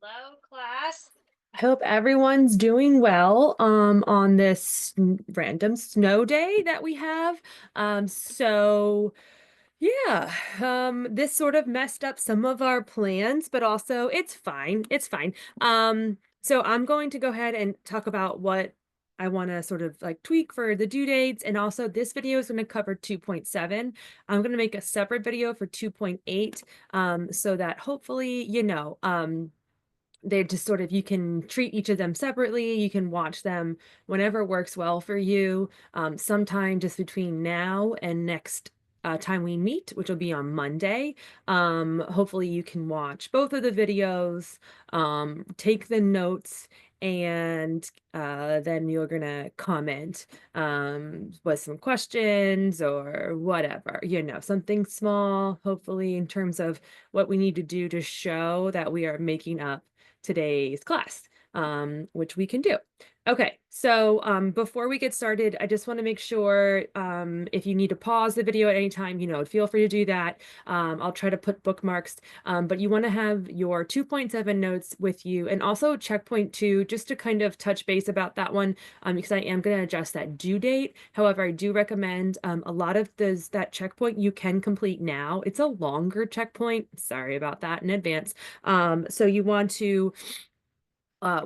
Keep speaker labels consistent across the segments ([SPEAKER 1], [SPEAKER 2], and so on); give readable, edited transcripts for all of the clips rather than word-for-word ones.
[SPEAKER 1] Hello, class.
[SPEAKER 2] I hope everyone's doing well on this random snow day that we have. So yeah, this sort of messed up some of our plans, but also it's fine. It's fine. So I'm going to go ahead and talk about what I want to sort of like tweak for the due dates. And also this video is going to cover 2.7. I'm going to make a separate video for 2.8, so that hopefully, they're just sort of, you can treat each of them separately. You can watch them whenever works well for you. Sometime just between now and next time we meet, which will be on Monday. Hopefully you can watch both of the videos, take the notes, and then you're gonna comment with some questions or whatever, something small, hopefully, in terms of what we need to do to show that we are making up today's class, which we can do. Okay, so before we get started, I just want to make sure, if you need to pause the video at any time, feel free to do that. I'll try to put bookmarks, but you want to have your 2.7 notes with you, and also checkpoint 2, just to kind of touch base about that one, because I am going to adjust that due date. However, I do recommend a lot of that checkpoint you can complete now. It's a longer checkpoint. Sorry about that in advance. So you want to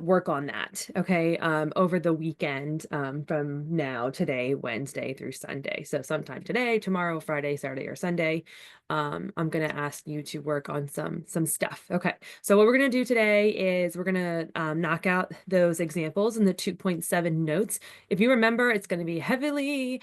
[SPEAKER 2] work on that, okay, over the weekend, from now, today, Wednesday through Sunday. So sometime today, tomorrow, Friday, Saturday, or Sunday, I'm gonna ask you to work on some stuff. Okay, so what we're gonna do today is we're gonna knock out those examples in the 2.7 notes. If you remember, it's gonna be heavily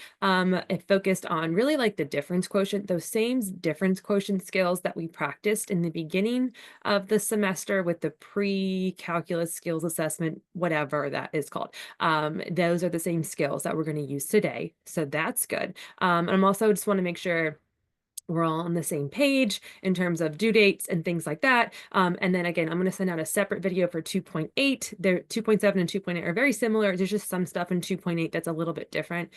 [SPEAKER 2] focused on really like the difference quotient, those same difference quotient skills that we practiced in the beginning of the semester with the pre-calculus skills assessment, whatever that is called. Those are the same skills that we're going to use today. So that's good. And I'm also just want to make sure we're all on the same page in terms of due dates and things like that. And then again, I'm going to send out a separate video for 2.8. They're 2.7 and 2.8 are very similar. There's just some stuff in 2.8 that's a little bit different.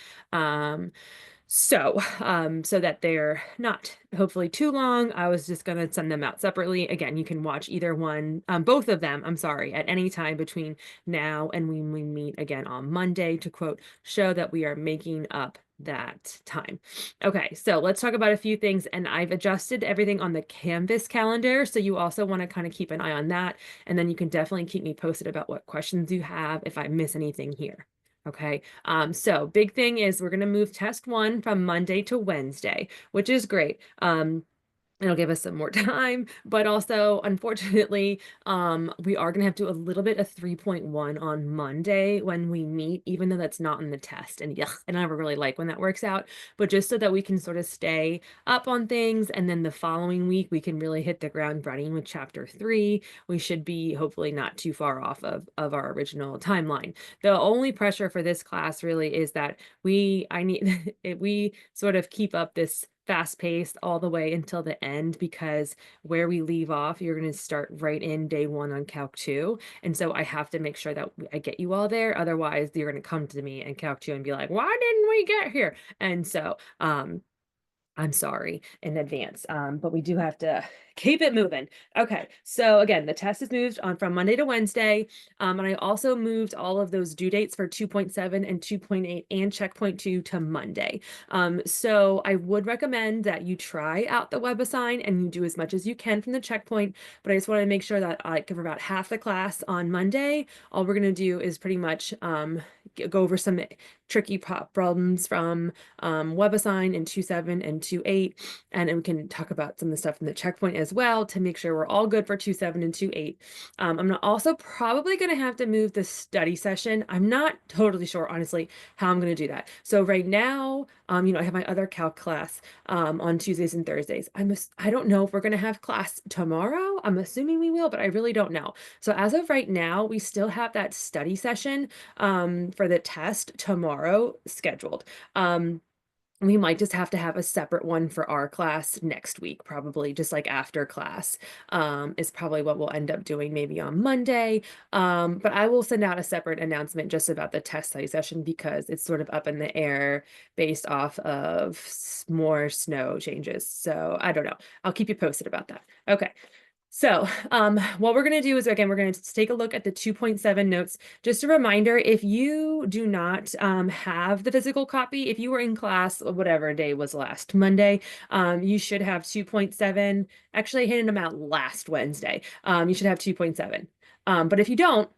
[SPEAKER 2] So that they're not hopefully too long, I was just gonna send them out separately. Again, you can watch either one, both of them, I'm sorry, at any time between now and when we meet again on Monday to quote, show that we are making up that time. Okay, so let's talk about a few things, and I've adjusted everything on the Canvas calendar, so you also want to kind of keep an eye on that, and then you can definitely keep me posted about what questions you have if I miss anything here. Okay, so big thing is we're going to move test one from Monday to Wednesday, which is great. It'll give us some more time, but also, unfortunately, we are going to have to do a little bit of 3.1 on Monday when we meet, even though that's not in the test. And yeah, I never really like when that works out, but just so that we can sort of stay up on things. And then the following week, we can really hit the ground running with chapter 3. We should be hopefully not too far off of our original timeline. The only pressure for this class really is that I need, we sort of keep up this fast paced all the way until the end, because where we leave off, you're going to start right in day one on Calc 2. And so I have to make sure that I get you all there. Otherwise, you're going to come to me in Calc 2 and be like, why didn't we get here? And so, I'm sorry in advance, but we do have to keep it moving. Okay, so again, the test is moved on from Monday to Wednesday, and I also moved all of those due dates for 2.7 and 2.8 and checkpoint 2 to Monday. So I would recommend that you try out the WebAssign and you do as much as you can from the checkpoint, but I just want to make sure that I cover about half the class on Monday. All we're going to do is pretty much go over some tricky problems from WebAssign in 2.7 and 2.8, and then we can talk about some of the stuff from the checkpoint as well to make sure we're all good for 2.7 and 2.8. I'm also probably going to have to move the study session. I'm not totally sure, honestly, how I'm going to do that. So right now, I have my other calc class on Tuesdays and Thursdays. I don't know if we're going to have class tomorrow. I'm assuming we will, but I really don't know. So as of right now, we still have that study session for the test tomorrow scheduled. We might just have to have a separate one for our class next week, probably just like after class, is probably what we'll end up doing maybe on Monday. But I will send out a separate announcement just about the test study session because it's sort of up in the air based off of more snow changes. So I don't know. I'll keep you posted about that. Okay. So, what we're going to do is, again, we're going to take a look at the 2.7 notes. Just a reminder, if you do not have the physical copy, if you were in class, whatever day was last Monday, you should have 2.7. Actually, I handed them out last Wednesday. You should have 2.7. But if you don't,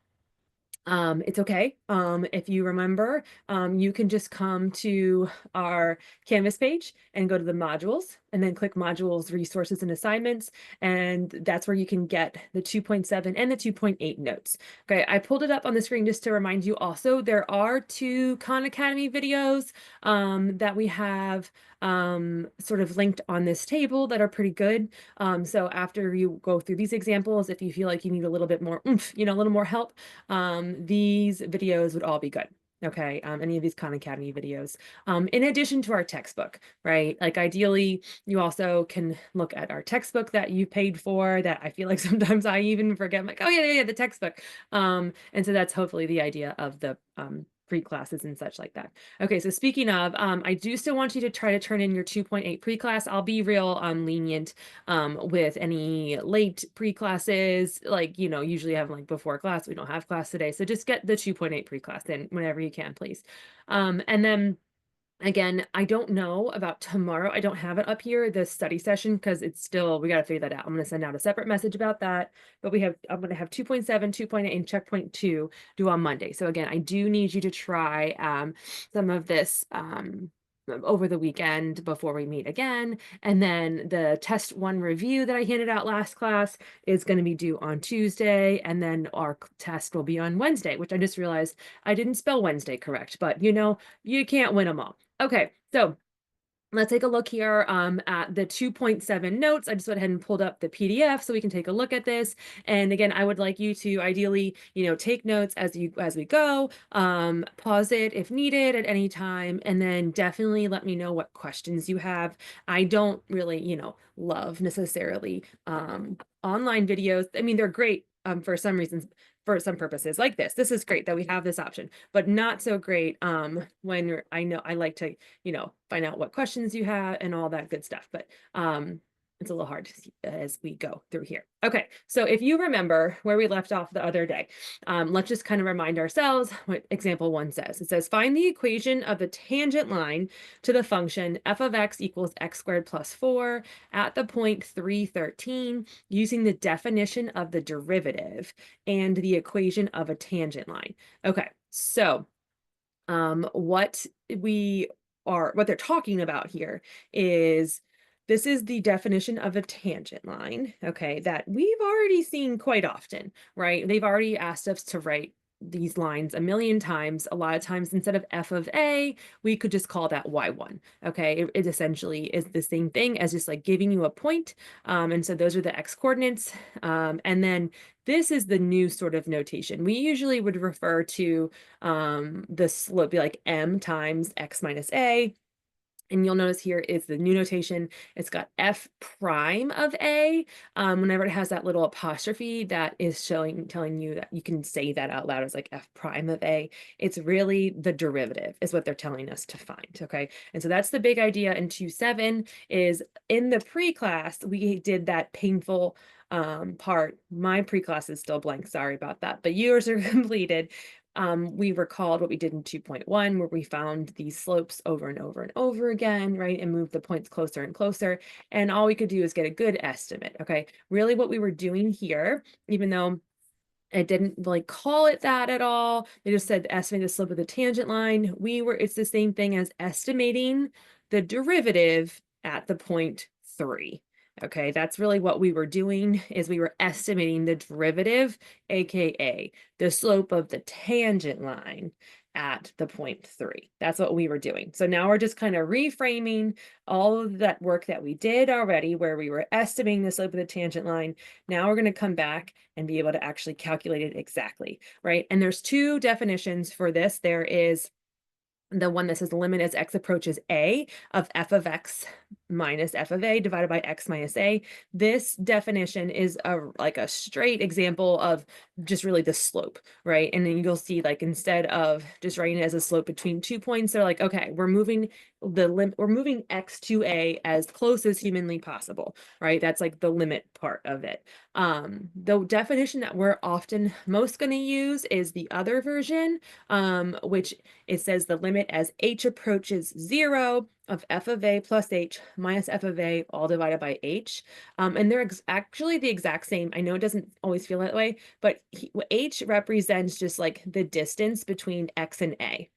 [SPEAKER 2] it's okay. If you remember, you can just come to our Canvas page and go to the modules and then click modules, resources, and assignments. And that's where you can get the 2.7 and the 2.8 notes. Okay, I pulled it up on the screen just to remind you also, there are two Khan Academy videos that we have sort of linked on this table that are pretty good. So after you go through these examples, if you feel like you need a little bit more oomph, a little more help, these videos would all be good. Okay, any of these Khan Academy videos. In addition to our textbook, right? Like ideally, you also can look at our textbook that you paid for that I feel like sometimes I even forget. I'm like, oh yeah, the textbook. And so that's hopefully the idea of the pre-classes and such like that. Okay, so speaking of, I do still want you to try to turn in your 2.8 pre-class. I'll be real lenient with any late pre-classes, like, usually have like before class, we don't have class today. So just get the 2.8 pre-class in whenever you can, please. And then again, I don't know about tomorrow. I don't have it up here, the study session, because it's still, we got to figure that out. I'm going to send out a separate message about that. But I'm going to have 2.7, 2.8, and checkpoint 2 due on Monday. So again, I do need you to try some of this over the weekend before we meet again. And then the test 1 review that I handed out last class is going to be due on Tuesday. And then our test will be on Wednesday, which I just realized I didn't spell Wednesday correct, but you can't win them all. Okay, so let's take a look here at the 2.7 notes. I just went ahead and pulled up the PDF so we can take a look at this. And again, I would like you to ideally, take notes as we go, pause it if needed at any time, and then definitely let me know what questions you have. I don't really, love necessarily online videos. I mean, they're great for some reasons, for some purposes like this. This is great that we have this option, but not so great when I know I like to, find out what questions you have and all that good stuff. But it's a little hard to see as we go through here. Okay, so if you remember where we left off the other day, let's just kind of remind ourselves what example 1 says. It says, find the equation of the tangent line to the function f of x equals x squared plus 4 at the point 313 using the definition of the derivative and the equation of a tangent line. Okay, so what they're talking about here is this is the definition of a tangent line, okay, that we've already seen quite often, right? They've already asked us to write these lines a million times. A lot of times instead of f of a, we could just call that y1, okay? It essentially is the same thing as just like giving you a point. And so those are the x coordinates. And then this is the new sort of notation. We usually would refer to the slope be like m times x minus a. And you'll notice here is the new notation. It's got f prime of a. Whenever it has that little apostrophe, that is telling you that you can say that out loud as like f prime of a. It's really the derivative is what they're telling us to find, okay? And so that's the big idea in 2.7 is in the pre-class, we did that painful part. My pre-class is still blank, sorry about that, but yours are completed. We recalled what we did in 2.1, where we found these slopes over and over and over again, right? And moved the points closer and closer. And all we could do is get a good estimate, okay? Really what we were doing here, even though I didn't like call it that at all, they just said estimate the slope of the tangent line. It's the same thing as estimating the derivative at the point 3. Okay, that's really what we were doing is we were estimating the derivative, aka the slope of the tangent line at the point 3. That's what we were doing. So now we're just kind of reframing all of that work that we did already where we were estimating the slope of the tangent line. Now we're going to come back and be able to actually calculate it exactly, right? And there's 2 definitions for this. There is the one that says the limit as x approaches a of f of x minus f of a divided by x minus a. This definition is like a straight example of just really the slope, right? And then you'll see like instead of just writing it as a slope between 2 points, they're like, okay, we're moving the limit, we're moving x to a as close as humanly possible, right? That's like the limit part of it. The definition that we're often most going to use is the other version, which it says the limit as h approaches 0 of f of a plus h minus f of a all divided by h. And they're actually the exact same. I know it doesn't always feel that way, but h represents just like the distance between x and a.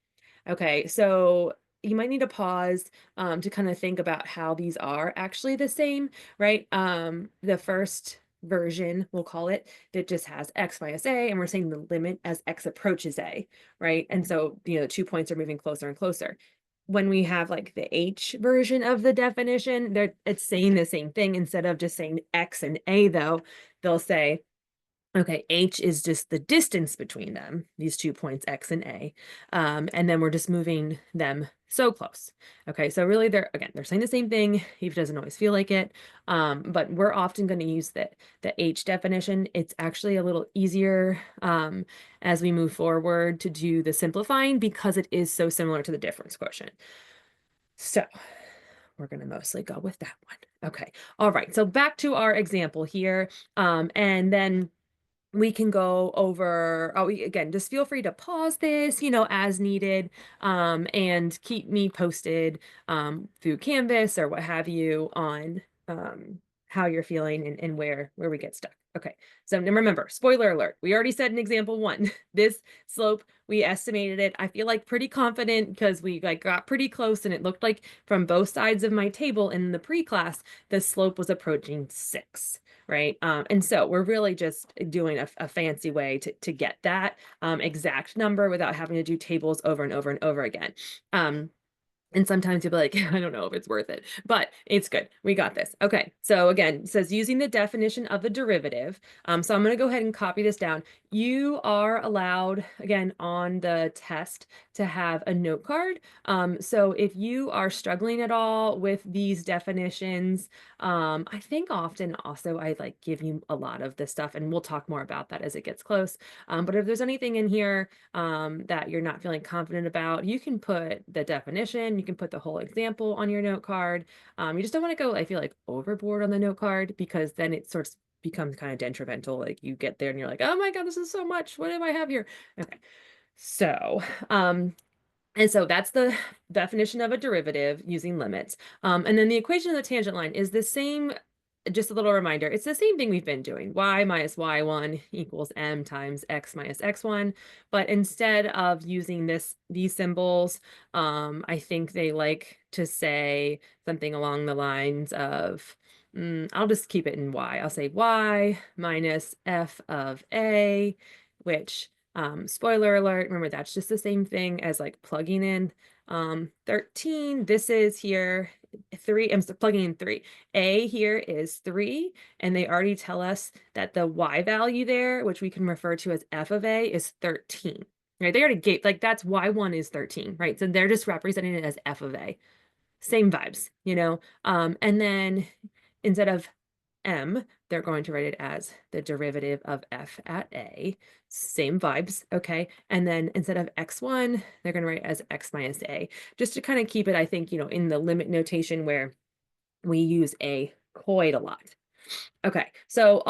[SPEAKER 2] Okay, so you might need to pause to kind of think about how these are actually the same, right? The first version, we'll call it, that just has x minus a, and we're saying the limit as x approaches a, right? And so, the 2 points are moving closer and closer. When we have like the H version of the definition, it's saying the same thing. Instead of just saying x and a, though, they'll say, okay, h is just the distance between them, these 2 points, x and a, and then we're just moving them so close. Okay, so really they're saying the same thing, even if it doesn't always feel like it, but we're often going to use the h definition. It's actually a little easier as we move forward to do the simplifying because it is so similar to the difference quotient. So we're going to mostly go with that one. Okay, all right, so back to our example here, and then we can go over, again, just feel free to pause this, as needed, and keep me posted through Canvas or what have you on how you're feeling and where we get stuck. Okay, so now remember, spoiler alert, we already said in example 1, this slope, we estimated it, I feel like pretty confident because we got pretty close and it looked like from both sides of my table in the pre-class, the slope was approaching 6. Right. And so we're really just doing a fancy way to get that exact number without having to do tables over and over and over again. And sometimes you'll be like, I don't know if it's worth it, but it's good. We got this. Okay. So again, it says using the definition of the derivative. So I'm going to go ahead and copy this down. You are allowed, again, on the test to have a note card. So if you are struggling at all with these definitions, I think often also I give you a lot of this stuff, and we'll talk more about that as it gets close. But if there's anything in here that you're not feeling confident about, you can put the definition, you can put the whole example on your note card. You just don't want to go, I feel like, overboard on the note card because then it sort of becomes kind of detrimental. Like you get there and you're like, oh my God, this is so much. What do I have here? Okay. So, and so that's the definition of a derivative using limits. And then the equation of the tangent line is the same. Just a little reminder, it's the same thing we've been doing. Y minus y1 equals m times x minus x1. But instead of using these symbols, I think they like to say something along the lines of, I'll just keep it in y. I'll say y minus f of a, which, spoiler alert, remember that's just the same thing as plugging in 13. This is here 3. I'm plugging in 3. A here is 3, and they already tell us that the y value there, which we can refer to as f of a, is 13. Right? They already gave, that's y1 is 13, right? So they're just representing it as f of a. Same vibes, and then instead of m, they're going to write it as the derivative of f at a. Same vibes, okay? And then instead of x1, they're going to write it as x minus a, just to kind of keep it, I think, in the limit notation where we use a quite a lot. Okay, so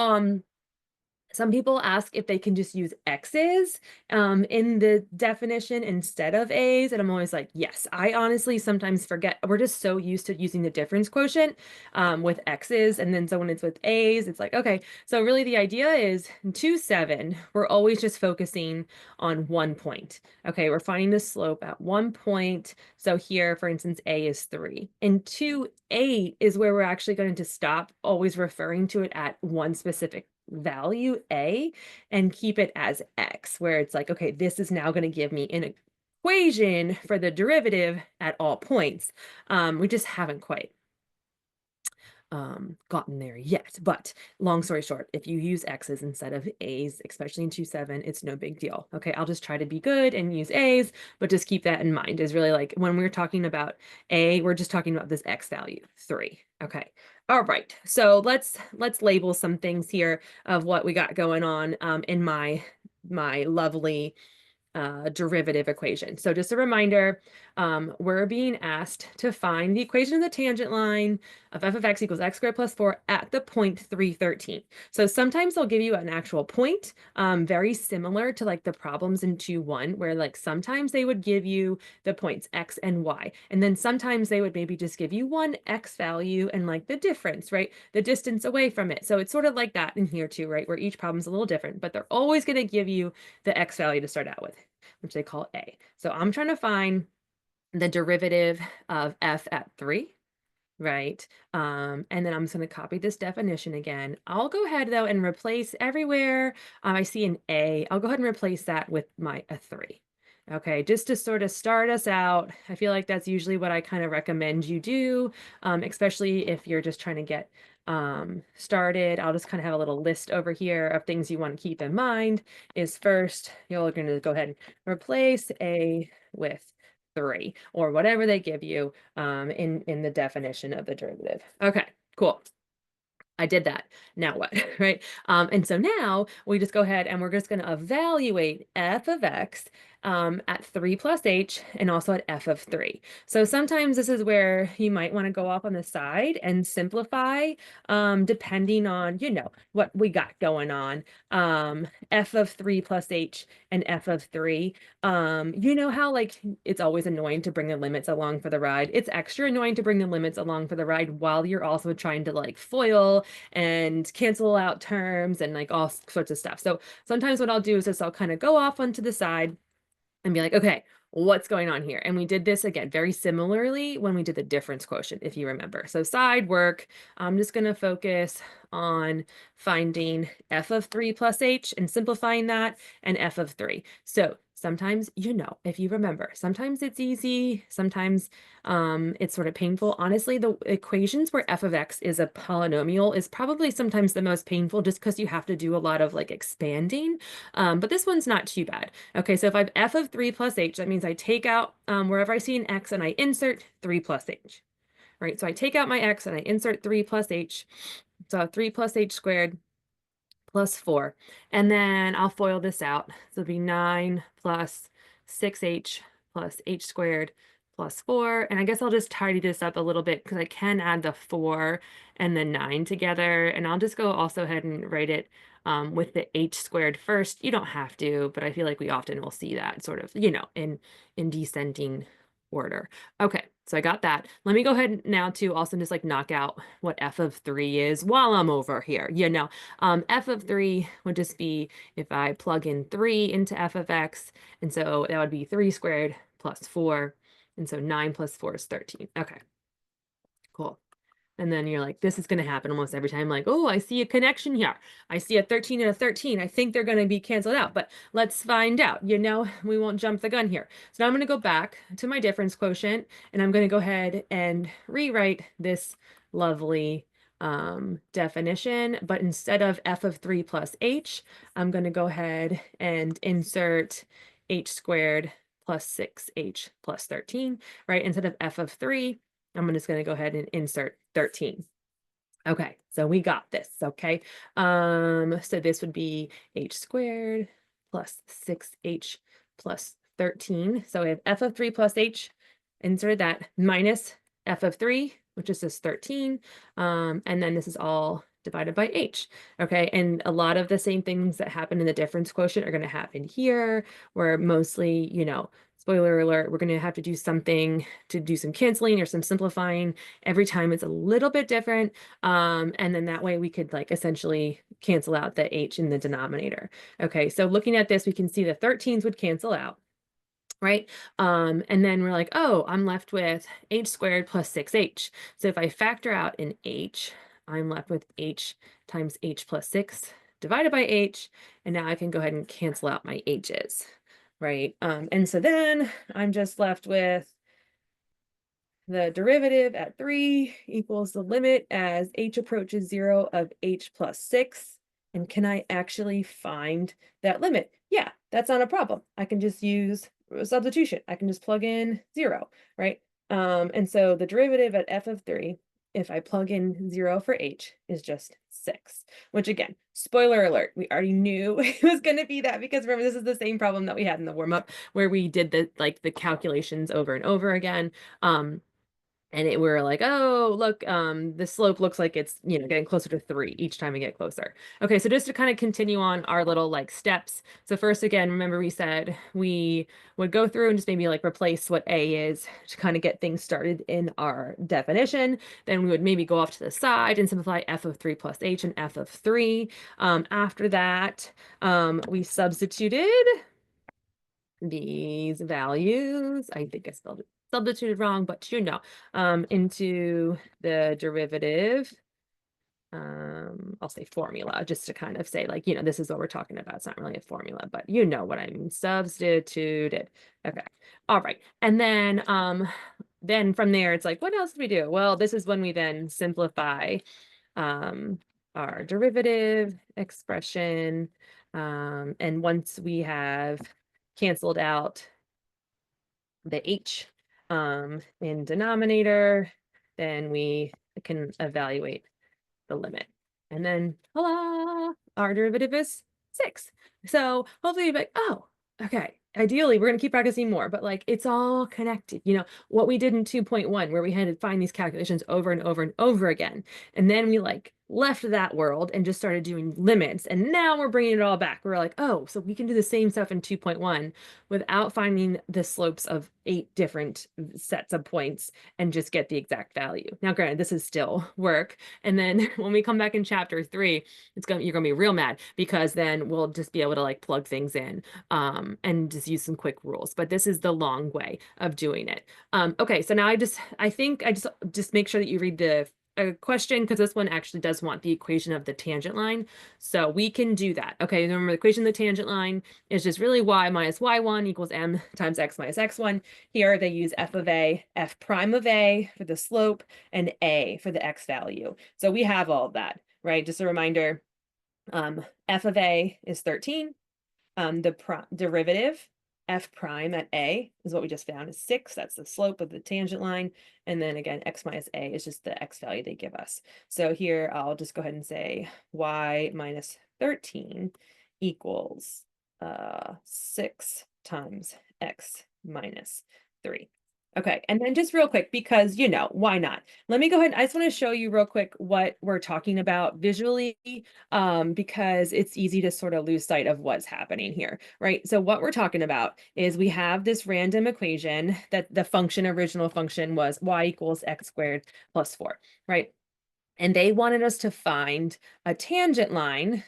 [SPEAKER 2] some people ask if they can just use X's in the definition instead of A's. And I'm always like, yes. I honestly sometimes forget. We're just so used to using the difference quotient with X's. And then so when it's with A's, it's like, okay. So really the idea is in 2-7, we're always just focusing on 1 point. Okay, we're finding the slope at 1 point. So here, for instance, A is 3. In 2-8 is where we're actually going to stop always referring to it at one specific value a and keep it as x, where it's like, okay, this is now going to give me an equation for the derivative at all points. We just haven't quite gotten there yet, but long story short, if you use x's instead of a's, especially in 2-7, it's no big deal. Okay, I'll just try to be good and use a's, but just keep that in mind, is really when we're talking about a, we're just talking about this x value 3. Okay, all right, so let's label some things here of what we got going on in my lovely derivative equation. So just a reminder, we're being asked to find the equation of the tangent line of f of x equals x squared plus 4 at the point 313. So sometimes they'll give you an actual point, very similar to like the problems in 2-1, where like sometimes they would give you the points x and y, and then sometimes they would maybe just give you one x value and like the difference, right? The distance away from it. So it's sort of like that in here too, right? Where each problem's a little different, but they're always going to give you the x value to start out with, which they call a. So I'm trying to find the derivative of f at 3, right? And then I'm just going to copy this definition again. I'll go ahead though and replace everywhere I see an a, I'll go ahead and replace that with a 3. Okay, just to sort of start us out. I feel like that's usually what I kind of recommend you do, especially if you're just trying to get started. I'll just kind of have a little list over here of things you want to keep in mind. Is first, you're going to go ahead and replace a with 3 or whatever they give you in the definition of the derivative. Okay, cool. I did that. Now what, right? And so now we just go ahead and we're just going to evaluate f of x at 3 plus h and also at f of 3. So sometimes this is where you might want to go off on the side and simplify depending on, what we got going on. F of 3 plus h and f of 3. You know how like it's always annoying to bring the limits along for the ride. It's extra annoying to bring the limits along for the ride while you're also trying to like FOIL and cancel out terms and like all sorts of stuff. So sometimes what I'll do is just I'll kind of go off onto the side and be like, okay, what's going on here? And we did this again very similarly when we did the difference quotient, if you remember. So side work, I'm just going to focus on finding f of 3 plus h and simplifying that, and f of 3. So sometimes, if you remember, sometimes it's easy, sometimes it's sort of painful. Honestly, the equations where f of x is a polynomial is probably sometimes the most painful just because you have to do a lot of like expanding. But this one's not too bad. Okay, so if I have f of 3 plus h, that means I take out wherever I see an x and I insert 3 plus h. Right, so I take out my x and I insert 3 plus h. So 3 plus h squared plus 4. And then I'll FOIL this out. So it'll be 9 plus 6h plus h squared plus 4. And I guess I'll just tidy this up a little bit because I can add the 4 and the 9 together. And I'll just go also ahead and write it with the h squared first. You don't have to, but I feel like we often will see that sort of, in descending order. Okay, so I got that. Let me go ahead now to also just like knock out what f of 3 is while I'm over here. F of 3 would just be if I plug in 3 into f of x, and so that would be 3 squared plus 4, and so 9 plus 4 is 13. Okay, cool. And then you're like, this is going to happen almost every time. Like, oh, I see a connection here. I see a 13 and a 13. I think they're going to be canceled out, but let's find out. We won't jump the gun here. So now I'm going to go back to my difference quotient, and I'm going to go ahead and rewrite this lovely definition. But instead of f of 3 plus h, I'm going to go ahead and insert h squared plus 6h plus 13, right? Instead of f of 3, I'm just going to go ahead and insert 13. Okay, so we got this, okay? So this would be h squared plus 6h plus 13. So we have f of 3 plus h, insert that, minus f of 3, which is just 13. And then this is all divided by h, okay? And a lot of the same things that happen in the difference quotient are going to happen here, where mostly, spoiler alert, we're going to have to do something to do some canceling or some simplifying. Every time it's a little bit different. And then that way we could like essentially cancel out the h in the denominator. Okay, so looking at this, we can see the 13s would cancel out. Right? And then we're like, oh, I'm left with h squared plus 6h. So if I factor out an h, I'm left with h times h plus 6 divided by h. And now I can go ahead and cancel out my h's. Right? And so then I'm just left with the derivative at 3 equals the limit as h approaches 0 of h plus 6. And can I actually find that limit? Yeah, that's not a problem. I can just use substitution. I can just plug in 0, right? And so the derivative at f of 3 if I plug in 0 for h, is just 6, which again, spoiler alert, we already knew it was going to be that, because remember, this is the same problem that we had in the warm-up where we did the calculations over and over again. And we're like, oh, look, the slope looks like it's, getting closer to 3 each time we get closer. Okay, so just to kind of continue on our little steps. So first, again, remember we said we would go through and just maybe replace what A is to kind of get things started in our definition. Then we would maybe go off to the side and simplify f of 3 plus h and f of 3. After that, we substituted these values. I think I spelled it substituted wrong, but into the derivative. I'll say formula, just to kind of say this is what we're talking about. It's not really a formula, but you know what I mean. Substituted. Okay. All right. And then from there, it's what else do we do? Well, this is when we then simplify our derivative expression. And once we have canceled out the h in denominator, then we can evaluate the limit. And then, voila, our derivative is 6. So hopefully you're like, oh, okay. Ideally, we're going to keep practicing more, but it's all connected. What we did in 2.1, where we had to find these calculations over and over and over again. And then we left that world and just started doing limits. And now we're bringing it all back. We're like, oh, so we can do the same stuff in 2.1 without finding the slopes of 8 different sets of points and just get the exact value. Now, granted, this is still work. And then when we come back in chapter 3, you're gonna be real mad, because then we'll just be able to plug things in and just use some quick rules. But this is the long way of doing it. Okay, so now I think I just make sure that you read the question, because this one actually does want the equation of the tangent line. So we can do that. Okay, remember the equation of the tangent line is just really y minus y1 equals m times x minus x1. Here they use f of a, f prime of a for the slope, and a for the x value. So we have all of that, right? Just a reminder, f of a is 13. The derivative f prime at a is what we just found is 6. That's the slope of the tangent line. And then again, x minus a is just the x value they give us. So here I'll just go ahead and say y minus 13 equals 6 times x minus 3. Okay, and then just real quick, because why not? Let me go ahead. I just want to show you real quick what we're talking about visually, because it's easy to sort of lose sight of what's happening here, right? So what we're talking about is we have this random equation that the original function was y equals x squared plus 4, right? And they wanted us to find a tangent line.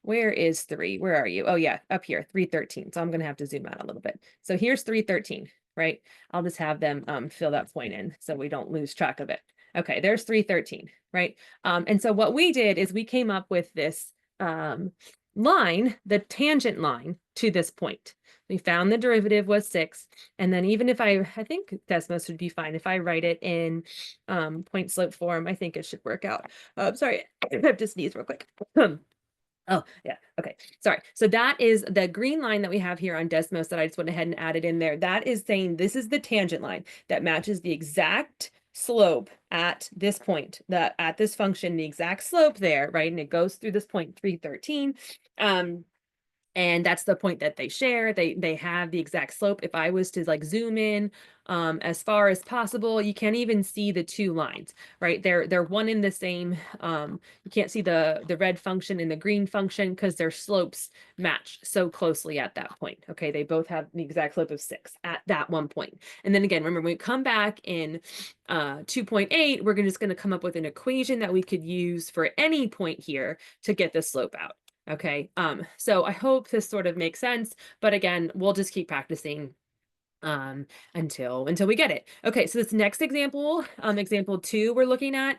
[SPEAKER 2] Where is 3? Where are you? Oh yeah, up here, 313. So I'm going to have to zoom out a little bit. So here's 313. Right? I'll just have them fill that point in so we don't lose track of it. Okay, there's 313, right? And so what we did is we came up with this line, the tangent line to this point. We found the derivative was 6. And then even if I think Desmos would be fine. If I write it in point slope form, I think it should work out. Sorry, I have to sneeze real quick. Oh, yeah. Okay. Sorry. So that is the green line that we have here on Desmos that I just went ahead and added in there. That is saying this is the tangent line that matches the exact slope at this point, at this function, the exact slope there, right? And it goes through this point 313. And that's the point that they share. They have the exact slope. If I was to zoom in as far as possible, you can't even see the 2 lines, right? They're one in the same. You can't see the red function and the green function because their slopes match so closely at that point. Okay, they both have the exact slope of 6 at that one point. And then again, remember when we come back in 2.8, we're just going to come up with an equation that we could use for any point here to get the slope out. Okay, so I hope this sort of makes sense, but again, we'll just keep practicing until we get it. Okay, so this next example, example 2, we're looking at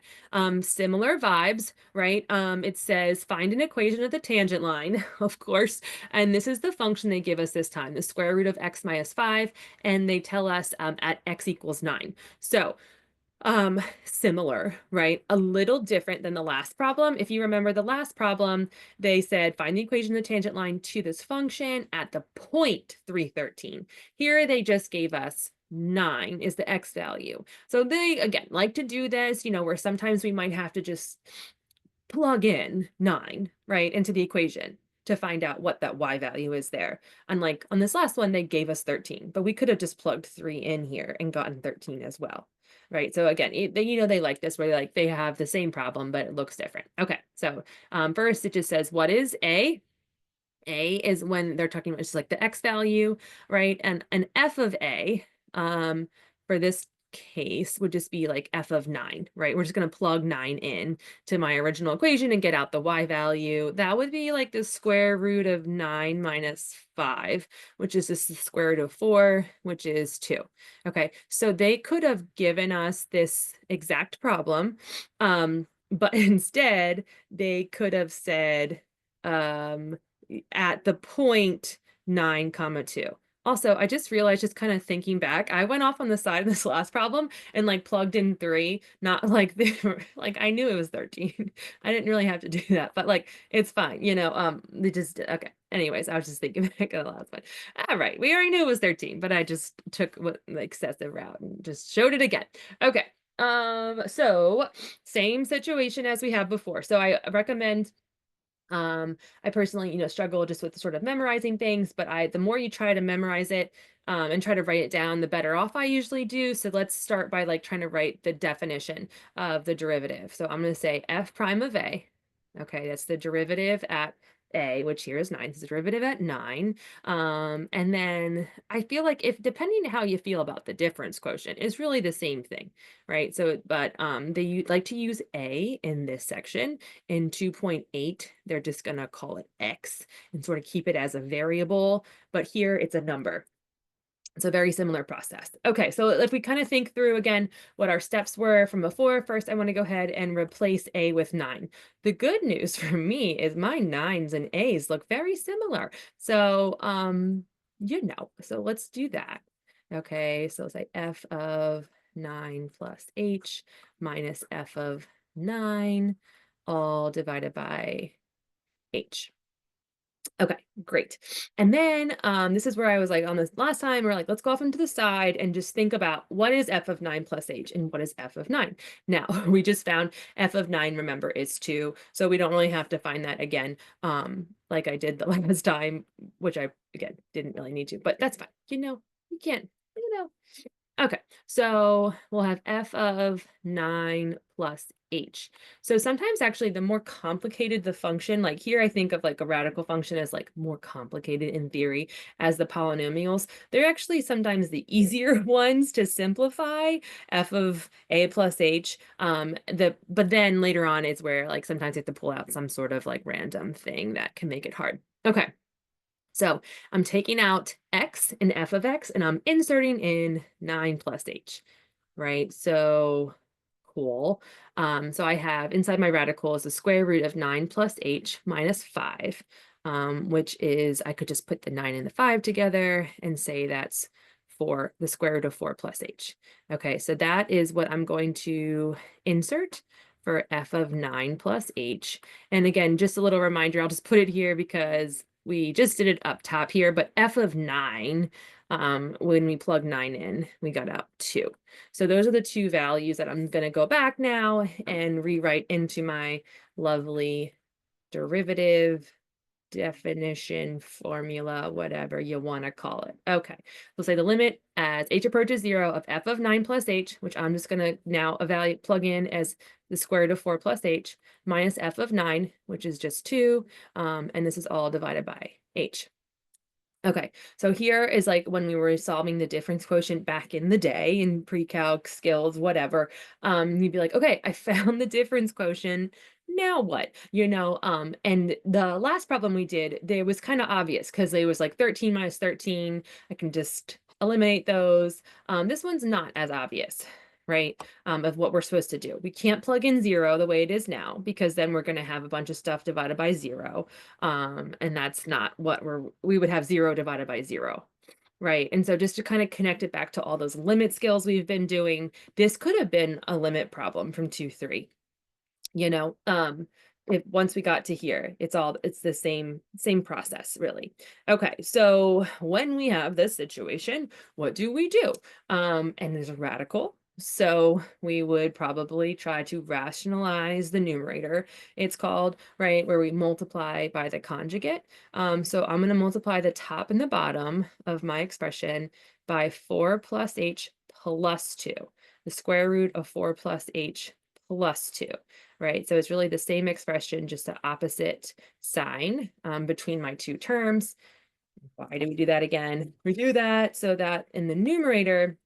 [SPEAKER 2] similar vibes, right? It says find an equation of the tangent line, of course, and this is the function they give us this time, the square root of x minus 5, and they tell us at x equals 9. So similar, right? A little different than the last problem. If you remember the last problem, they said find the equation of the tangent line to this function at the point 313. Here they just gave us 9 is the X value. So they, again, like to do this, where sometimes we might have to just plug in 9, right, into the equation to find out what that Y value is there. Unlike on this last one, they gave us 13, but we could have just plugged 3 in here and gotten 13 as well. Right. So again, they like this where they have the same problem, but it looks different. Okay. So first it just says, what is A? A is when they're talking about just like the X value, right? And an F of A, for this case would just be like F of 9, right? We're just going to plug 9 in to my original equation and get out the Y value. That would be like the square root of 9 minus 5, which is just the square root of 4, which is 2. Okay, so they could have given us this exact problem, but instead they could have said, at the point 9 comma 2. Also, I just realized, just kind of thinking back, I went off on the side of this last problem and like plugged in 3, not like like I knew it was 13. I didn't really have to do that, but like it's fine, they just okay. Anyways, I was just thinking back of the last one. All right, we already knew it was 13, but I just took the excessive route and just showed it again. Okay. So same situation as we have before. So I recommend, I personally, struggle just with sort of memorizing things, but the more you try to memorize it, and try to write it down, the better off I usually do. So let's start by like trying to write the definition of the derivative. So I'm going to say f prime of A. Okay, that's the derivative at A, which here is 9. It's the derivative at 9. And then I feel like, if depending how you feel about the difference quotient, is really the same thing, right? So, but they like to use A in this section. In 2.8, they're just going to call it X and sort of keep it as a variable, but here it's a number. It's a very similar process. Okay, so if we kind of think through again what our steps were from before, first I want to go ahead and replace A with 9. The good news for me is my 9s and A's look very similar. So, so let's do that. Okay, so say F of 9 plus H minus F of 9, all divided by H. Okay, great. And then this is where I was like on this last time, we're like, let's go off into the side and just think about what is F of 9 plus H and what is F of 9. Now, we just found F of 9, remember, is 2. So we don't really have to find that again, like I did the last time, which I, again, didn't really need to, but that's fine. You can't, Okay, so we'll have F of 9 plus H. So sometimes actually the more complicated the function, like here I think of like a radical function as like more complicated in theory as the polynomials. They're actually sometimes the easier ones to simplify, F of A plus H. But then later on is where like sometimes you have to pull out some sort of like random thing that can make it hard. Okay. So I'm taking out X and F of X, and I'm inserting in 9 plus H, right? So cool. So I have inside my radical is the square root of 9 plus H minus 5, which is, I could just put the 9 and the 5 together and say that's for the square root of 4 plus H. Okay, so that is what I'm going to insert for F of 9 plus H. And again, just a little reminder, I'll just put it here because we just did it up top here, but F of 9, when we plug 9 in, we got out 2. So those are the two values that I'm going to go back now and rewrite into my lovely derivative definition formula, whatever you want to call it. Okay, we'll say the limit as H approaches 0 of F of 9 plus H, which I'm just going to now plug in as the square root of 4 plus H, minus F of 9, which is just 2, and this is all divided by H. Okay, so here is like when we were solving the difference quotient back in the day in pre-calc skills, whatever, you'd be like, okay, I found the difference quotient. Now what? And the last problem we did, there was kind of obvious because it was like 13 minus 13. I can just eliminate those. This one's not as obvious, right? Of what we're supposed to do. We can't plug in 0 the way it is now, because then we're going to have a bunch of stuff divided by 0. And that's not what we would have 0 divided by 0. Right. And so just to kind of connect it back to all those limit skills we've been doing, this could have been a limit problem from 2-3. if once we got to here, it's the same process, really. Okay, so when we have this situation, what do we do? And there's a radical. So we would probably try to rationalize the numerator. It's called, right, where we multiply by the conjugate. So I'm going to multiply the top and the bottom of my expression by 4 plus h plus 2, the square root of 4 plus h plus 2, right? So it's really the same expression, just the opposite sign between my two terms. Why do we do that again? We do that so that in the numerator,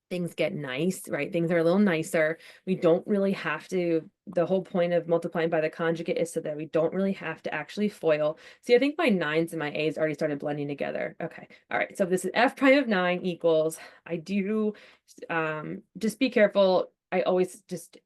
[SPEAKER 2] things get nice, right? Things are a little nicer. We don't really have to, the whole point of multiplying by the conjugate is so that we don't really have to actually FOIL. See, I think my 9s and my a's already started blending together. Okay, all right, so this is f prime of 9 equals, I do, just be careful. I always just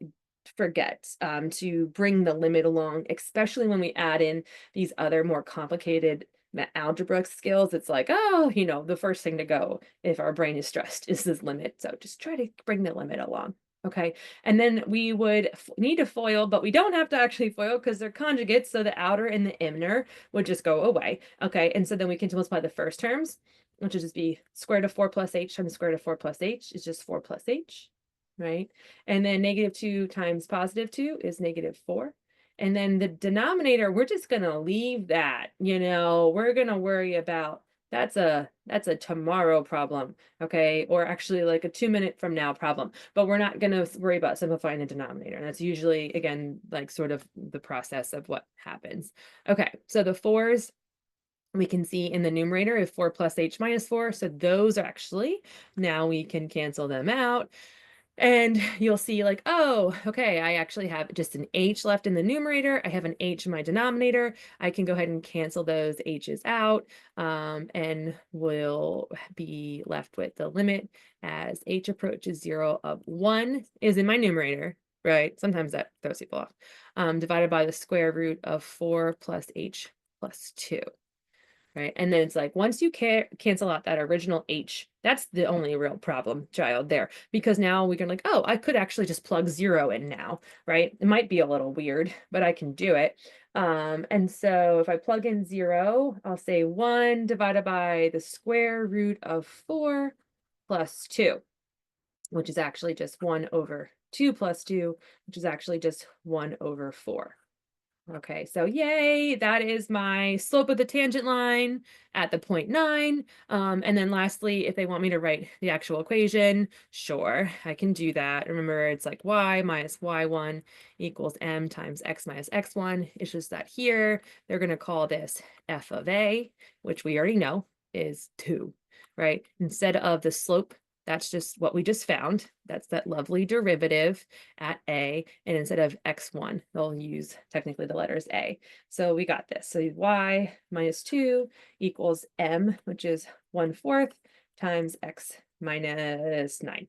[SPEAKER 2] forget to bring the limit along, especially when we add in these other more complicated algebra skills. It's like, oh, the first thing to go if our brain is stressed is this limit. So just try to bring the limit along. Okay, and then we would need to FOIL, but we don't have to actually FOIL because they're conjugates, so the outer and the inner would just go away. Okay, and so then we can multiply the first terms, which would just be square root of 4 plus h times square root of 4 plus h is just 4 plus h, right? And then -2 times +2 is -4. And then the denominator, we're just going to leave that, we're going to worry about, that's a tomorrow problem, okay? Or actually like a 2-minute from now problem, but we're not going to worry about simplifying the denominator. And that's usually, again, like sort of the process of what happens. Okay, so the 4s, we can see in the numerator is 4 plus h minus 4. So those are actually, now we can cancel them out. And you'll see like, oh, okay, I actually have just an h left in the numerator. I have an h in my denominator. I can go ahead and cancel those h's out, and we'll be left with the limit as h approaches 0 of 1 is in my numerator, right? Sometimes that throws people off, divided by the square root of 4 plus h plus 2. Right. And then it's like, once you cancel out that original h, that's the only real problem child there, because now we can like, oh, I could actually just plug 0 in now, right? It might be a little weird, but I can do it. And so if I plug in 0, I'll say 1 divided by the square root of 4 plus 2, which is actually just 1 over 2 plus 2, which is actually just 1 over 4. Okay, so yay, that is my slope of the tangent line at the 0.9. And then lastly, if they want me to write the actual equation, sure, I can do that. Remember, it's like y minus y1 equals m times x minus x1. It's just that here, they're going to call this f of a, which we already know is 2, right? Instead of the slope, that's just what we just found. That's that lovely derivative at a. And instead of x1, they'll use technically the letters a. So we got this. So y minus 2 equals m, which is 1/4 times x minus 9.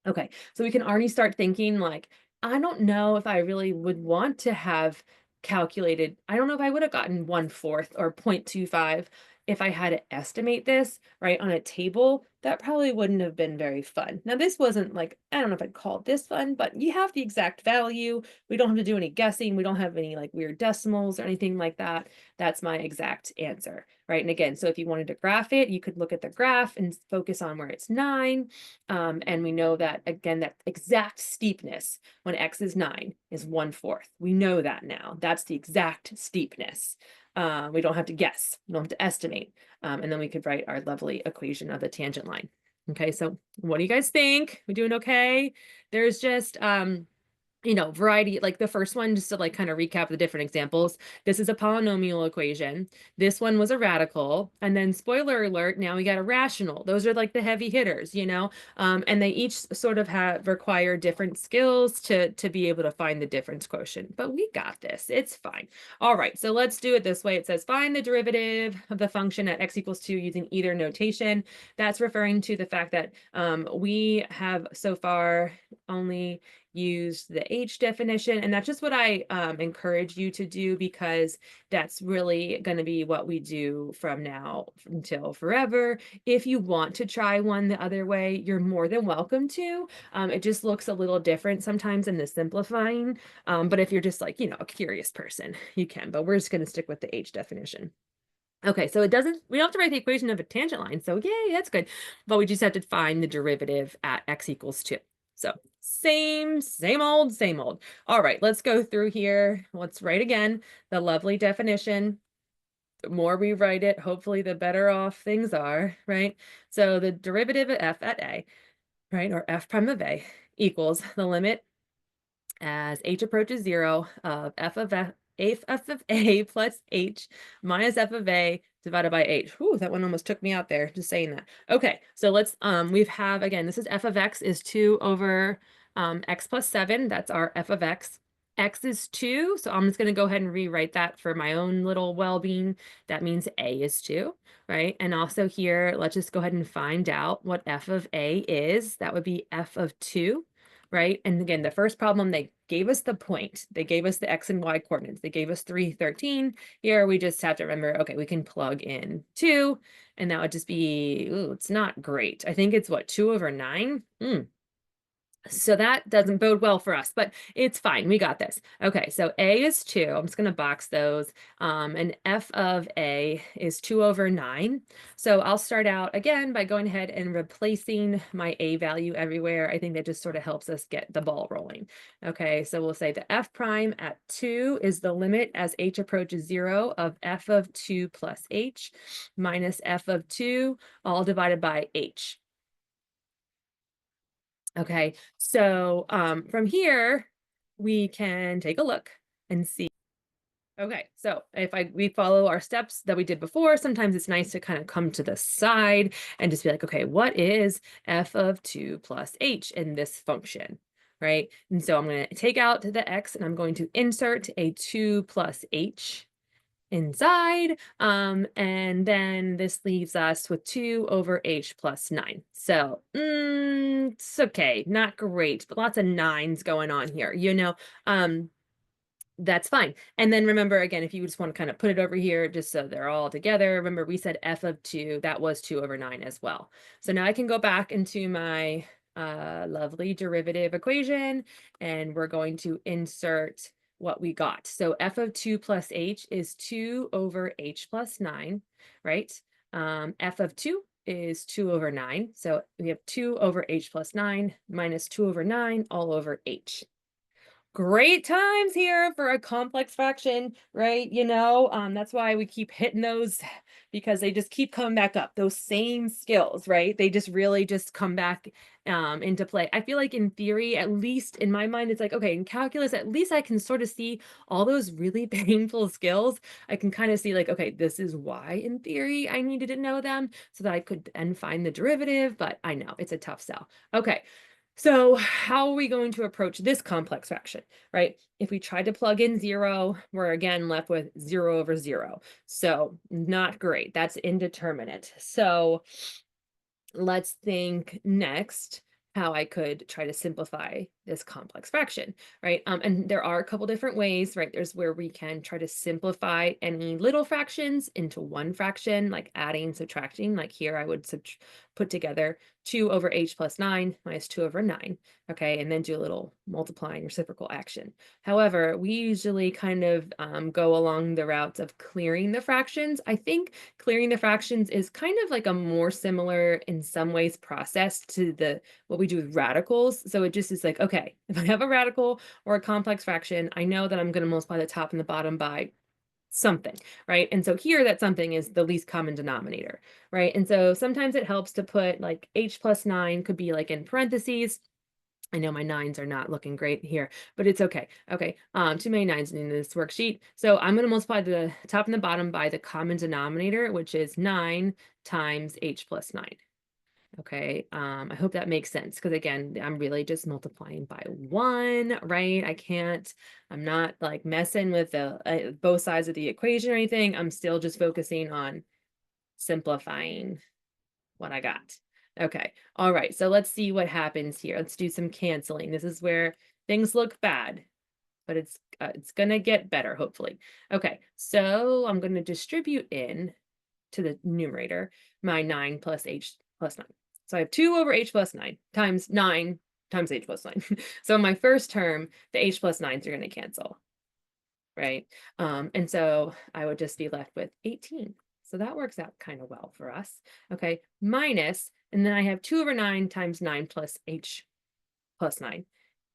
[SPEAKER 2] Okay, so we can already start thinking like, I don't know if I really would want to have calculated, I don't know if I would have gotten 1/4 or 0.25 if I had to estimate this, right, on a table. That probably wouldn't have been very fun. Now, this wasn't like, I don't know if I'd call this fun, but you have the exact value. We don't have to do any guessing. We don't have any like weird decimals or anything like that. That's my exact answer, right? And again, so if you wanted to graph it, you could look at the graph and focus on where it's 9. And we know that, again, that exact steepness when x is 9 is 1/4. We know that now. That's the exact steepness. We don't have to guess. We don't have to estimate. And then we could write our lovely equation of the tangent line. Okay, so what do you guys think? We doing okay? There's just variety, like the first one, just to like kind of recap the different examples. This is a polynomial equation. This one was a radical. And then spoiler alert, now we got a rational. Those are like the heavy hitters, and they each sort of require different skills to be able to find the difference quotient. But we got this. It's fine. All right, so let's do it this way. It says find the derivative of the function at x equals 2 using either notation. That's referring to the fact that we have so far only use the H definition. And that's just what I encourage you to do, because that's really going to be what we do from now until forever. If you want to try one the other way, you're more than welcome to. It just looks a little different sometimes in the simplifying. But if you're just like, a curious person, you can, but we're just going to stick with the H definition. Okay, so we don't have to write the equation of a tangent line, so yay, that's good. But we just have to find the derivative at x equals 2. So same old, same old. All right, let's go through here. Let's write again the lovely definition. The more we write it, hopefully the better off things are, right? So the derivative of f at a, right, or f prime of a, equals the limit as h approaches 0 of f of a plus h minus f of a divided by h. Whew, that one almost took me out there just saying that. Okay, so let's again, this is f of x is 2 over x plus 7. That's our f of x. X is 2, so I'm just going to go ahead and rewrite that for my own little well-being. That means a is 2, right? And also here, let's just go ahead and find out what f of a is. That would be f of 2. Right? And again, the first problem, they gave us the point. They gave us the x and y coordinates. They gave us 3, 13. Here, we just have to remember, okay, we can plug in 2, and that would just be, ooh, it's not great. I think it's what, 2 over 9? So that doesn't bode well for us, but it's fine. We got this. Okay, so a is 2. I'm just going to box those. And f of a is 2 over 9. So I'll start out again by going ahead and replacing my a value everywhere. I think that just sort of helps us get the ball rolling. Okay, so we'll say the f prime at 2 is the limit as h approaches 0 of f of 2 plus h minus f of 2, all divided by h. Okay, so from here, we can take a look and see. Okay, so if we follow our steps that we did before, sometimes it's nice to kind of come to the side and just be like, okay, what is f of 2 plus h in this function, right? And so I'm going to take out the x and I'm going to insert a 2 plus h inside. And then this leaves us with 2 over h plus 9. So it's okay, not great, but lots of 9s going on here, that's fine. And then remember, again, if you just want to kind of put it over here, just so they're all together, remember we said f of 2, that was 2 over 9 as well. So now I can go back into my lovely derivative equation, and we're going to insert what we got. So f of 2 plus h is 2 over h plus 9, right? F of 2 is 2 over 9. So we have 2 over h plus 9 minus 2 over 9 all over h. Great times here for a complex fraction, right? That's why we keep hitting those, because they just keep coming back up. Those same skills, right? They just really just come back into play. I feel like in theory, at least in my mind, it's like, okay, in calculus, at least I can sort of see all those really painful skills. I can kind of see like, okay, this is why in theory I needed to know them so that I could then find the derivative, but I know it's a tough sell. Okay. So how are we going to approach this complex fraction, right? If we try to plug in 0, we're again left with 0 over 0. So not great. That's indeterminate. So let's think next how I could try to simplify this complex fraction, right? And there are a couple different ways, right? There's where we can try to simplify any little fractions into one fraction, like adding, subtracting. Like here, I would put together 2 over h plus 9 minus 2 over 9, okay? And then do a little multiplying reciprocal action. However, we usually kind of go along the routes of clearing the fractions. I think clearing the fractions is kind of like a more similar in some ways process to what we do with radicals. So it just is like, okay, if I have a radical or a complex fraction, I know that I'm going to multiply the top and the bottom by something, right? And so here that something is the least common denominator, right? And so sometimes it helps to put like h plus 9 could be like in parentheses. I know my 9s are not looking great here, but it's okay. Okay, too many 9s in this worksheet. So I'm going to multiply the top and the bottom by the common denominator, which is 9 times h plus 9. Okay, I hope that makes sense, because again, I'm really just multiplying by 1, right? I'm not like messing with the both sides of the equation or anything. I'm still just focusing on simplifying what I got. Okay, all right, so let's see what happens here. Let's do some canceling. This is where Things look bad, but it's gonna get better, hopefully. Okay, so I'm gonna distribute in to the numerator my 9 plus h plus 9. So I have 2 over h plus 9 times 9 times h plus 9. So in my first term, the h plus 9s are going to cancel, right? And so I would just be left with 18. So that works out kind of well for us. Okay, minus, and then I have 2 over 9 times 9 plus h plus 9.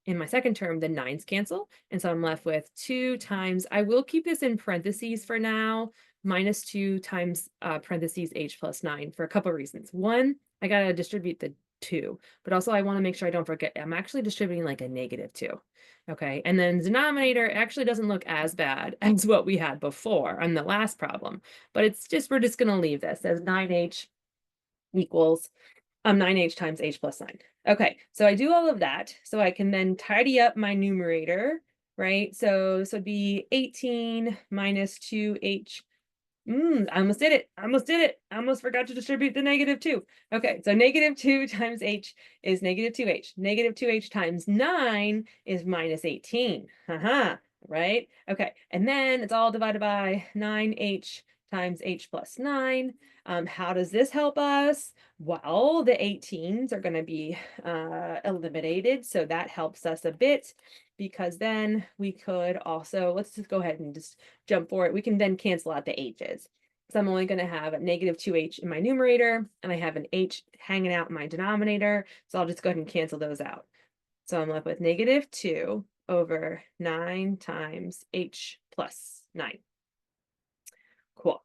[SPEAKER 2] In my second term, the 9s cancel, and so I'm left with 2 times, I will keep this in parentheses for now, minus 2 times parentheses h plus 9 for a couple of reasons. One, I got to distribute the 2, but also I want to make sure I don't forget I'm actually distributing like a -2. Okay, and then denominator actually doesn't look as bad as what we had before on the last problem, but we're just going to leave this as 9h equals 9h times h plus 9. Okay, so I do all of that, so I can then tidy up my numerator, right? So this would be 18 minus 2h. I almost did it. I almost did it. I almost forgot to distribute the -2. Okay, so -2 times h is -2h. -2h times 9 is minus 18. Haha, right? Okay, and then it's all divided by 9h times h plus 9. How does this help us? Well, the 18s are going to be eliminated, so that helps us a bit because then we could also, let's just go ahead and just jump for it. We can then cancel out the h's. So I'm only going to have a -2h in my numerator, and I have an h hanging out in my denominator, so I'll just go ahead and cancel those out. So I'm left with -2 over 9 times h plus 9. Cool.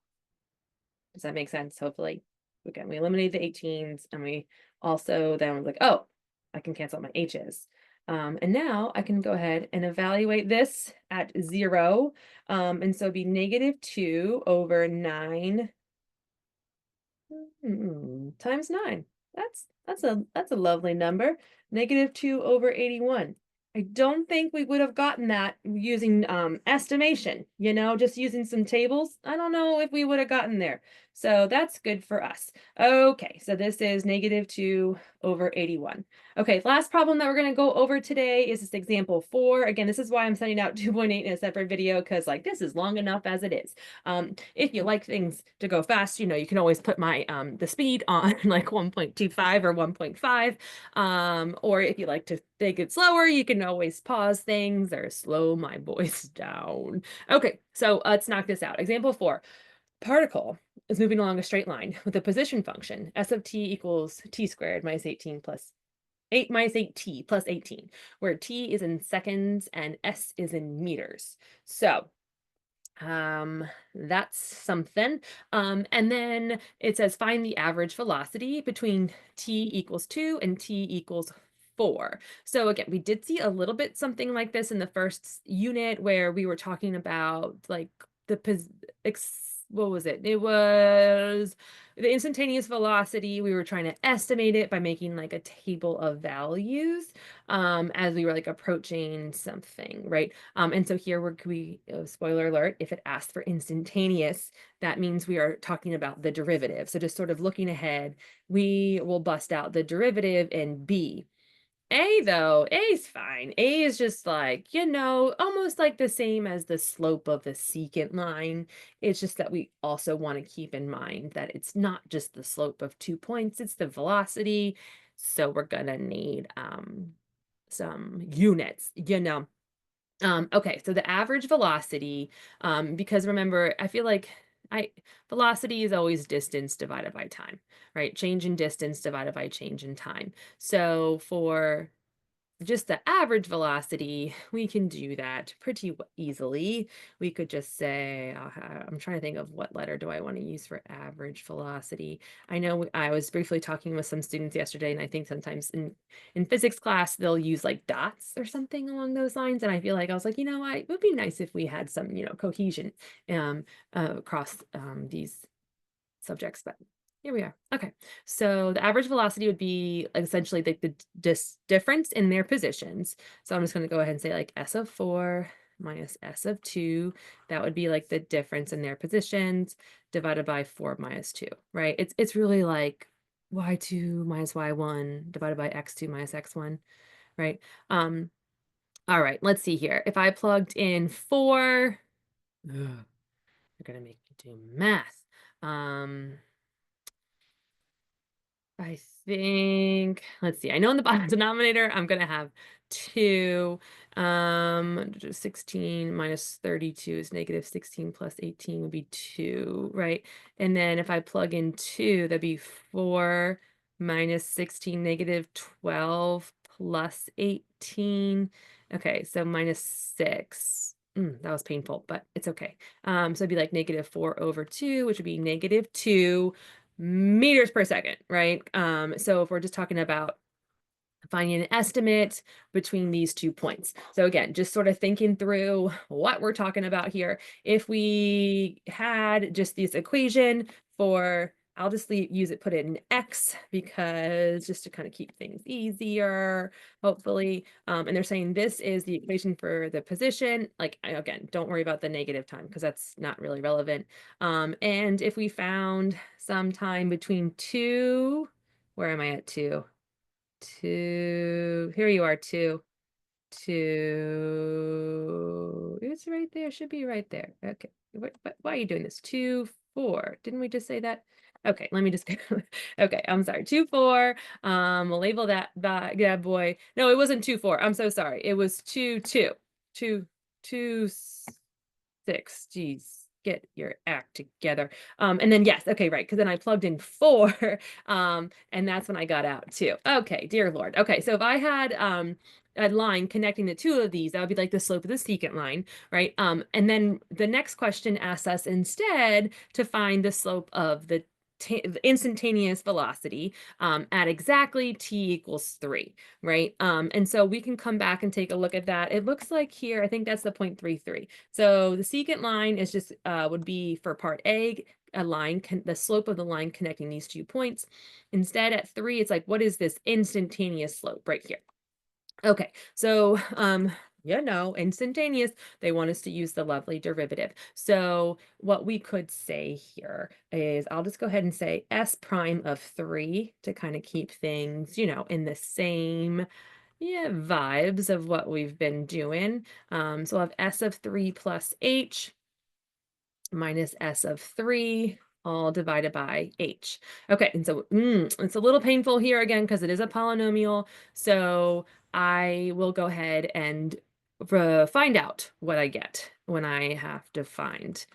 [SPEAKER 2] Does that make sense? Hopefully. Again, we eliminated the 18s, and we also then was like, oh, I can cancel out my h's. And now I can go ahead and evaluate this at 0. And so it'd be -2 over 9 times 9. That's a lovely number. -2 over 81. I don't think we would have gotten that using estimation, just using some tables. I don't know if we would have gotten there. So that's good for us. Okay, so this is -2 over 81. Okay, last problem that we're going to go over today is this example 4. Again, this is why I'm sending out 2.8 in a separate video, because like this is long enough as it is. If you like things to go fast, you can always put my the speed on like 1.25 or 1.5. Or if you like to take it slower, you can always pause things or slow my voice down. Okay, so let's knock this out. Example 4. Particle is moving along a straight line with a position function, s of t equals t squared minus 18 plus 8 minus 8t plus 18, where t is in seconds and s is in meters. So that's something. And then it says find the average velocity between t equals 2 and t equals 4. So again, we did see a little bit something like this in the first unit where we were talking about like the what was it? It was the instantaneous velocity. We were trying to estimate it by making like a table of values as we were like approaching something, right? And so here spoiler alert, if it asks for instantaneous, that means we are talking about the derivative. So just sort of looking ahead, we will bust out the derivative in B. A though, A is fine. A is just like, almost like the same as the slope of the secant line. It's just that we also want to keep in mind that it's not just the slope of 2 points, it's the velocity. So we're gonna need some units. Okay, so the average velocity, because remember, I feel like velocity is always distance divided by time, right? Change in distance divided by change in time. So for just the average velocity, we can do that pretty easily. We could just say, I'm trying to think of what letter do I want to use for average velocity. I know I was briefly talking with some students yesterday, and I think sometimes in physics class, they'll use like dots or something along those lines. And I feel like I was like, it would be nice if we had some, cohesion across these subjects, but here we are. Okay, so the average velocity would be essentially the difference in their positions. So I'm just going to go ahead and say like s of 4 minus s of 2. That would be like the difference in their positions divided by 4 minus 2, right? It's really like y2 minus y1 divided by x2 minus x1, right? All right, let's see here. If I plugged in 4, ugh, they're gonna make me do math. Um, I think, let's see, I know in the bottom denominator, I'm gonna have 2. 16 minus 32 is negative 16 plus 18 would be 2, right? And then if I plug in 2, that'd be 4 minus 16, negative 12 plus 18. Okay, so minus 6. That was painful, but it's okay. So it'd be like negative 4 over 2, which would be negative 2 meters per second, right? So if we're just talking about finding an estimate between these 2 points. So again, just sort of thinking through what we're talking about here. If we had just this equation for, I'll just use it, put it in X, because just to kind of keep things easier, hopefully. And they're saying this is the equation for the position. Like, again, don't worry about the negative time because that's not really relevant. And if we found some time between 2, where am I at 2? 2, here you are, 2, it's right there, should be right there. Okay, why are you doing this? 2, 4, didn't we just say that? Okay, let me just okay, I'm sorry, 2, 4. We'll label that bad boy. No, it wasn't 2, 4, I'm so sorry, it was 2, 2. 2, 2, 6. Geez, get your act together. And then yes, okay, right, because then I plugged in 4, and that's when I got out 2. Okay, dear Lord. Okay, so if I had a line connecting the 2 of these, that would be like the slope of the secant line, right? And then the next question asks us instead to find the slope of the instantaneous velocity at exactly t equals 3, right? And so we can come back and take a look at that. It looks like here, I think that's the 0.33. So the secant line is just would be for part A, a line, the slope of the line connecting these 2 points. Instead, at 3, it's like, what is this instantaneous slope right here? Okay, so instantaneous, they want us to use the lovely derivative. So what we could say here is, I'll just go ahead and say S prime of 3 to kind of keep things, in the same vibes of what we've been doing. So I'll have S of 3 plus H minus S of 3 all divided by H. Okay, and so it's a little painful here again because it is a polynomial. So I will go ahead and find out what I get when I have to find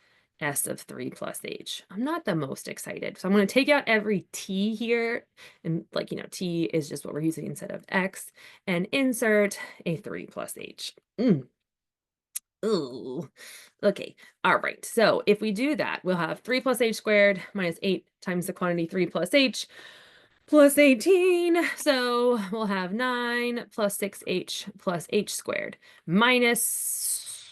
[SPEAKER 2] S of 3 plus H. I'm not the most excited. So I'm going to take out every T here. And T is just what we're using instead of X. And insert a 3 plus H. Ooh, okay. All right. So if we do that, we'll have 3 plus h squared minus 8 times the quantity 3 plus h plus 18. So we'll have 9 plus 6h plus h squared minus,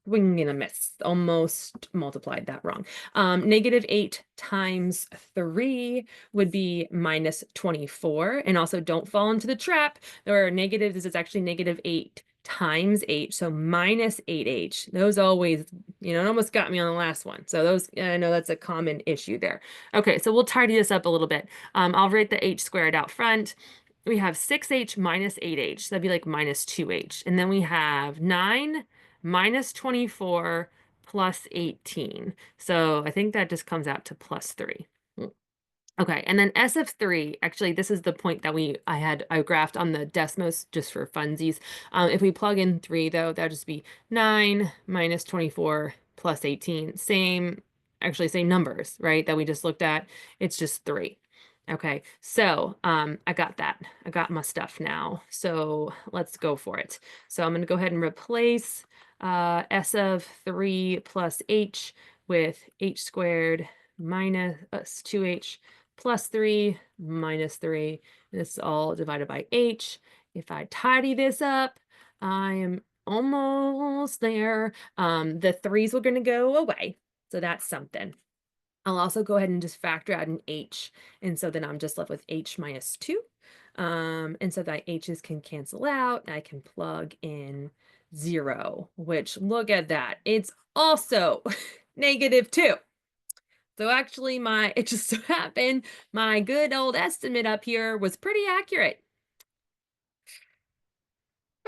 [SPEAKER 2] wing and a miss, almost multiplied that wrong. Negative 8 times 3 would be minus 24. And also don't fall into the trap. There are negatives. This is actually negative 8 times h, so minus 8h. Those always, it almost got me on the last one. So those, I know that's a common issue there. Okay, so we'll tidy this up a little bit. I'll write the h squared out front. We have 6h minus 8h. That'd be like minus 2h. And then we have 9 minus 24 plus 18. So I think that just comes out to plus 3. Okay, and then S of 3, actually, this is the point that I graphed on the Desmos just for funsies. If we plug in 3, though, that'll just be 9 minus 24 plus 18. Same numbers, right, that we just looked at. It's just 3. Okay, so I got that. I got my stuff now. So let's go for it. So I'm going to go ahead and replace S of 3 plus H with H squared minus 2H plus 3 minus 3. This is all divided by H. If I tidy this up, I am almost there. The 3's were going to go away. So that's something. I'll also go ahead and just factor out an H. And so then I'm just left with H minus 2. And so that H's can cancel out. And I can plug in 0, which, look at that. It's also negative 2. So actually it just so happened my good old estimate up here was pretty accurate.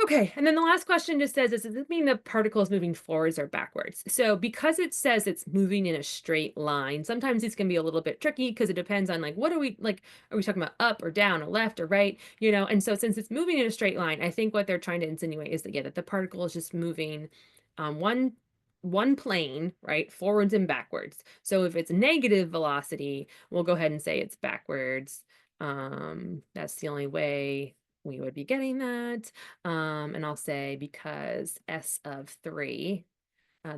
[SPEAKER 2] Okay, and then the last question just says, does this mean the particle is moving forwards or backwards? So because it says it's moving in a straight line, sometimes it's gonna be a little bit tricky because it depends on like what are we like, are we talking about up or down or left or right? You know, and so since it's moving in a straight line, I think what they're trying to insinuate is that yeah, that the particle is just moving one plane, right, forwards and backwards. So if it's negative velocity, we'll go ahead and say it's backwards. That's the only way we would be getting that. And I'll say because S of 3,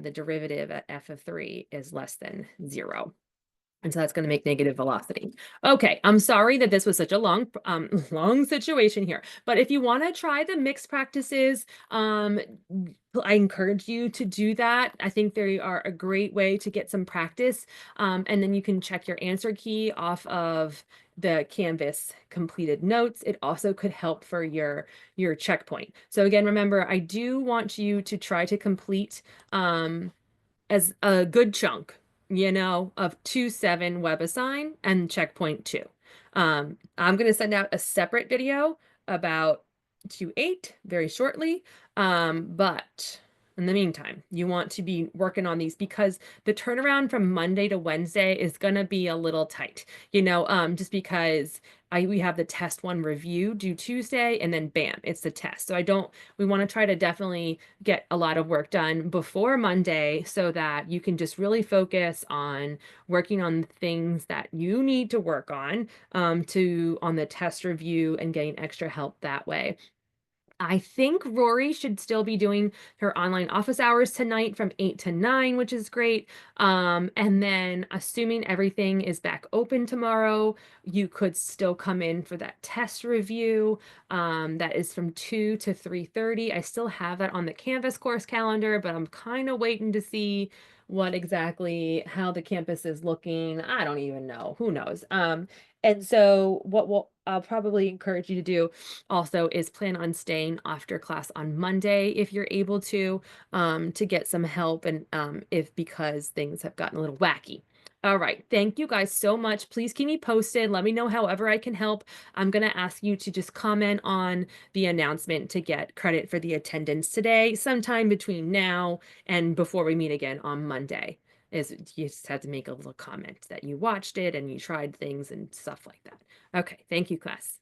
[SPEAKER 2] the derivative at f of 3 is less than 0. And so that's going to make negative velocity. Okay, I'm sorry that this was such a long situation here. But if you want to try the mixed practices, I encourage you to do that. I think they are a great way to get some practice. And then you can check your answer key off of the Canvas completed notes. It also could help for your checkpoint. So again, remember, I do want you to try to complete as a good chunk, you know, of 2-7 WebAssign and checkpoint 2. I'm going to send out a separate video about 2-8 very shortly. But in the meantime, you want to be working on these because the turnaround from Monday to Wednesday is going to be a little tight, you know, just because we have the test one review due Tuesday and then bam, it's the test. So we want to try to definitely get a lot of work done before Monday so that you can just really focus on working on things that you need to work on on the test review and getting extra help that way. I think Rory should still be doing her online office hours tonight from 8 to 9, which is great. And then assuming everything is back open tomorrow, you could still come in for that test review. That is from 2 to 3:30. I still have that on the Canvas course calendar, but I'm kind of waiting to see how the campus is looking. I don't even know. Who knows? And so I'll probably encourage you to do also is plan on staying after class on Monday if you're able to get some help and if because things have gotten a little wacky. All right. Thank you guys so much. Please keep me posted. Let me know however I can help. I'm going to ask you to just comment on the announcement to get credit for the attendance today, sometime between now and before we meet again on Monday. You just have to make a little comment that you watched it and you tried things and stuff like that. Okay. Thank you, class.